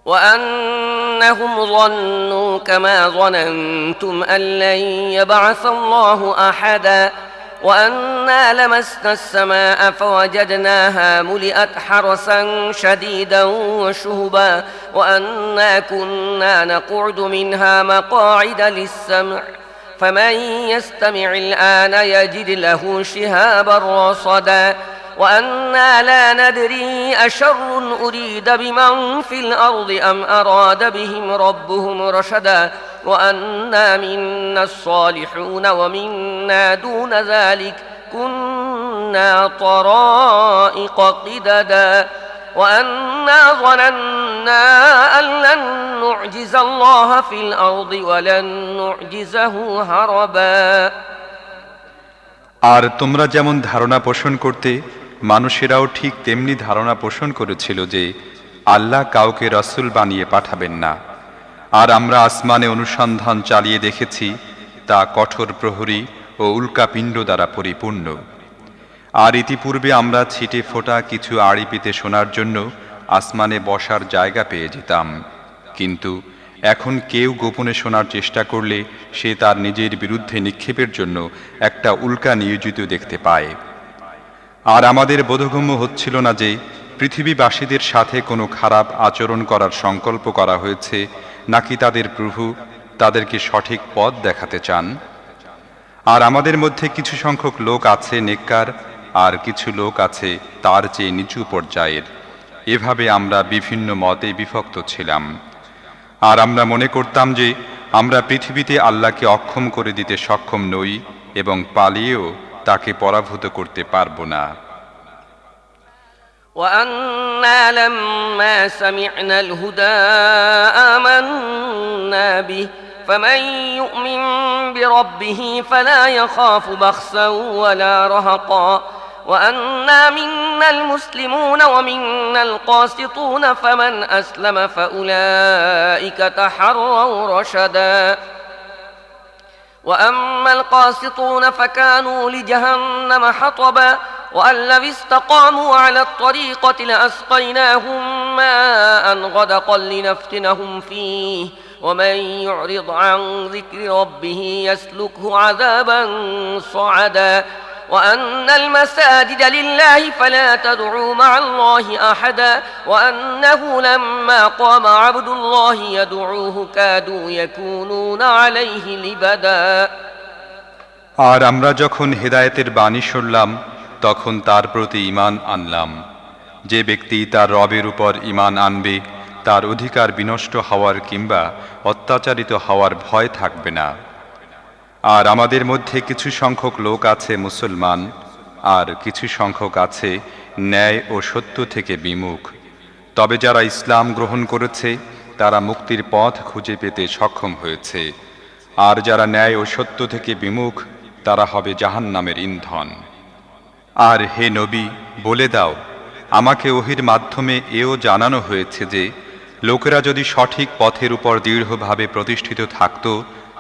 وأنهم ظنوا كما ظننتم أن لن يبعث الله أحدا وأنا لمسنا السماء فوجدناها ملئت حرسا شديدا وشهبا وأنا كنا نقعد منها مقاعد للسمع فمن يستمع الآن يجد له شهابا رصدا وأنا لا ندري أشر أريد بمن في الأرض أم أراد بهم ربهم رشدا وأنا منا الصالحون ومنا دون ذلك كنا طرائق قددا وأنا ظننا أن لن نعجز الله في الأرض ولن نعجزه هربا আর তোমরা যেমন ধারণা পোষণ করতে, মানুষেরাও ঠিক তেমনি ধারণা পোষণ করেছিল যে আল্লাহ কাউকে রাসূল বানিয়ে পাঠাবেন না। আর আমরা আসমানে অনুসন্ধান চালিয়ে দেখেছি তা কঠোর প্রহরী ও উল্কাপিণ্ড দ্বারা পরিপূর্ণ। আর ইতিপূর্বে আমরা ছিটে ফোটা কিছু আড়ি পেতে শোনার জন্য আসমানে বসার জায়গা পেয়ে যেতাম, কিন্তু এখন কেউ গোপনে শোনার চেষ্টা করলে সে তার নিজের বিরুদ্ধে নিক্ষেপের জন্য একটা উল্কা নিয়োজিত দেখতে পায়। আর আমাদের বোধগম্য হচ্ছিল না যে পৃথিবীবাসীদের সাথে কোনো খারাপ আচরণ করার সংকল্প করা হয়েছে, নাকি তাদের প্রভু তাদেরকে সঠিক পথ দেখাতে চান। আর আমাদের মধ্যে কিছু সংখ্যক লোক আছে নেককার, আর কিছু লোক আছে তার চেয়ে নিচু পর্যায়ের। এভাবে আমরা বিভিন্ন মতে বিভক্ত ছিলাম। আর আমরা মনে করতাম যে আমরা পৃথিবীতে আল্লাহকে অক্ষম করে দিতে সক্ষম নই এবং পালিয়েও তাকে পরাভূত করতে পারব না। وأنا لما سمعنا الهدى آمنا به فمن يؤمن بربه فلا يخاف بخسا ولا رهقا وأنا منا المسلمون ومنا القاسطون فمن أسلم فأولئك تحروا رشدا وأما القاسطون فكانوا لجهنم حطبا وأن لو استقاموا على الطريقة لأسقيناهم ماء غدقا لنفتنهم فيه ومن يعرض عن ذكر ربه يسلكه عذابا صعدا وأن المساجد لله فلا تدعوا مع الله أحدا وأنه لما قام عبد الله يدعوه كادوا يكونون عليه لبدا আর আমরা যখন হেদায়েতের বাণী শুনলাম তখন তার প্রতি ঈমান আনলাম। যে ব্যক্তি তার রবের উপর ঈমান আনবে তার অধিকার বিনষ্ট হওয়ার কিংবা অত্যাচারিত হওয়ার ভয় থাকবে না। আর আমাদের মধ্যে কিছু সংখ্যক লোক আছে মুসলমান, আর কিছু সংখ্যক আছে ন্যায় ও সত্য থেকে বিমুখ। তবে যারা ইসলাম গ্রহণ করেছে তারা মুক্তির পথ খুঁজে পেতে সক্ষম হয়েছে, আর যারা ন্যায় ও সত্য থেকে বিমুখ তারা হবে জাহান্নামের ইন্ধন। আর হে নবী, বলে দাও, আমাকে ওহির মাধ্যমে এও জানানো হয়েছে যে লোকেরা যদি সঠিক পথের উপর দৃঢ়ভাবে প্রতিষ্ঠিত থাকত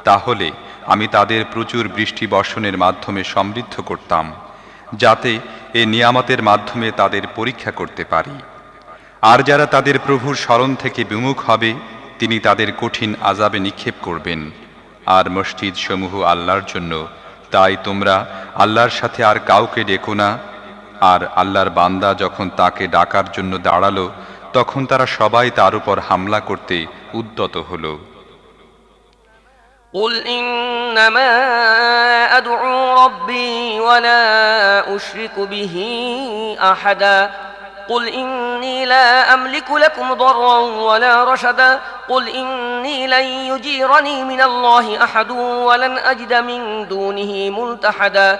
তাহলে আমি তাদের প্রচুর বৃষ্টি বর্ষণের মাধ্যমে সমৃদ্ধ করতাম, যাতে এ নিয়ামতের মাধ্যমে তাদের পরীক্ষা করতে পারি। আর যারা তাদের প্রভুর স্মরণ থেকে বিমুখ হবে তিনি তাদের কঠিন আযাবে নিক্ষেপ করবেন। আর মসজিদ সমূহ আল্লাহর জন্য, তাই তোমরা আল্লাহর সাথে আর কাউকে ডেকো না। আর আল্লাহর বান্দা যখন তাকে ডাকার জন্য দাঁড়ালো তখন তারা সবাই তার উপর হামলা করতে উদ্যত হলো। قل إنما أدعو ربي ولا أشرك به أحدا قل إني لا أملك لكم ضرا ولا رشدا قل إني لن يجيرني من الله أحد ولن أجد من دونه ملتحدا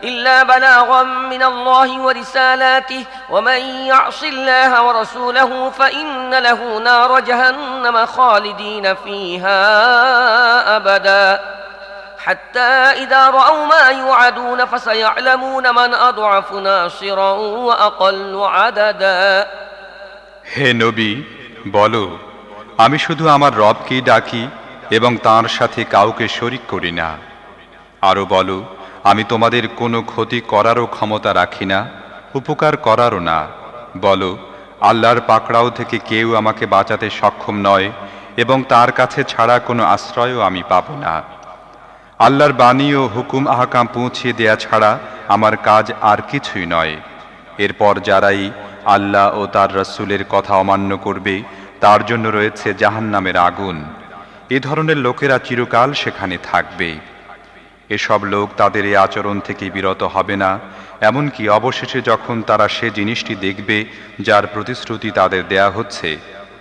إلا بلاغا من الله ورسالاته ومن يعص الله ورسوله فإن له نار جهنم خالدين فيها أبدا حتى إذا رأوا ما يوعدون فسيعلمون من أضعف ناصرا وأقل عددا হে নবী, বলো, আমি শুধু আমার রবকেই ডাকি এবং তাঁর সাথে কাউকে শরীক করি না। আরও বলো, আমি তোমাদের কোনো ক্ষতি করারও ক্ষমতা রাখি না, উপকার করারও না। বলো, আল্লাহর পাকড়াও থেকে কেউ আমাকে বাঁচাতে সক্ষম নয় এবং তার কাছে ছাড়া কোনো আশ্রয়ও আমি পাব না। আল্লাহর বাণী ও হুকুম আহকাম পৌঁছিয়ে দেয়া ছাড়া আমার কাজ আর কিছুই নয়। এরপর যারাই আল্লাহ ও তার রাসূলের কথা অমান্য করবে তার জন্য রয়েছে জাহান্নামের আগুন। এ ধরনের লোকেরা চিরকাল সেখানে থাকবে। এসব লোক তাদের এই আচরণ থেকে বিরত হবে না, এমনকি অবশেষে যখন তারা সে জিনিসটি দেখবে যার প্রতিশ্রুতি তাদের দেয়া হচ্ছে,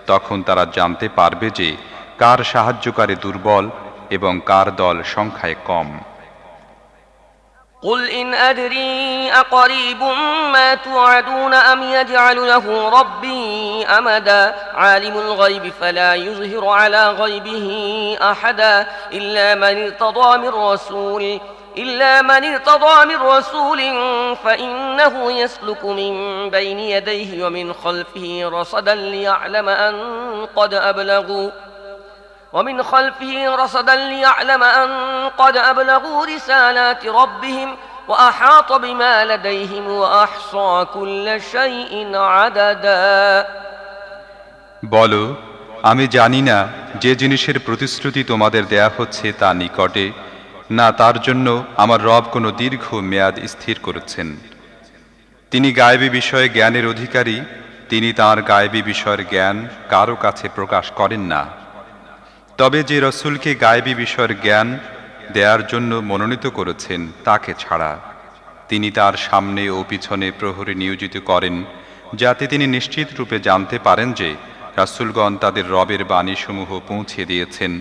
তখন তারা জানতে পারবে যে কার সাহায্যকারী দুর্বল এবং কার দল সংখ্যায় কম। قل إن أدري أقريب ما توعدون أم يجعل له ربي أمدا عالم الغيب فلا يظهر على غيبه أحدا إلا من ارتضى من رسول فإنه يسلك من بين يديه ومن خلفه رصدا ليعلم أن قد أبلغوا رسالات ربهم وأحاط بما لديهم وأحصى كل شيء عددا বলো, আমি জানি না যে জিনিসের প্রতিশ্রুতি তোমাদের দেয়া হচ্ছে তা নিকটে, না তার জন্য আমার রব কোনো দীর্ঘ মেয়াদ স্থির করেছেন। তিনি গায়েবী বিষয়ে জ্ঞানের অধিকারী, তিনি তাঁর গায়েবী বিষয়ের জ্ঞান কারো কাছে প্রকাশ করেন না। তবে যে রসুলকে গায়েবী বিষয়ের জ্ঞান দেওয়ার জন্য মনোনীত করেছেন তাকে ছাড়া তিনি তার সামনে ও পিছনে প্রহরী নিয়োজিত করেন, যাতে তিনি নিশ্চিত রূপে জানতে পারেন যে রাসূলগণ তাদের রবের বাণীসমূহ পৌঁছে দিয়েছেন।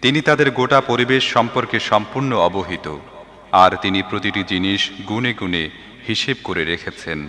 তিনি তাদের গোটা পরিবেশ সম্পর্কে সম্পূর্ণ অবহিত, আর তিনি প্রতিটি জিনিস গুণে গুণে হিসেব করে রেখেছেন।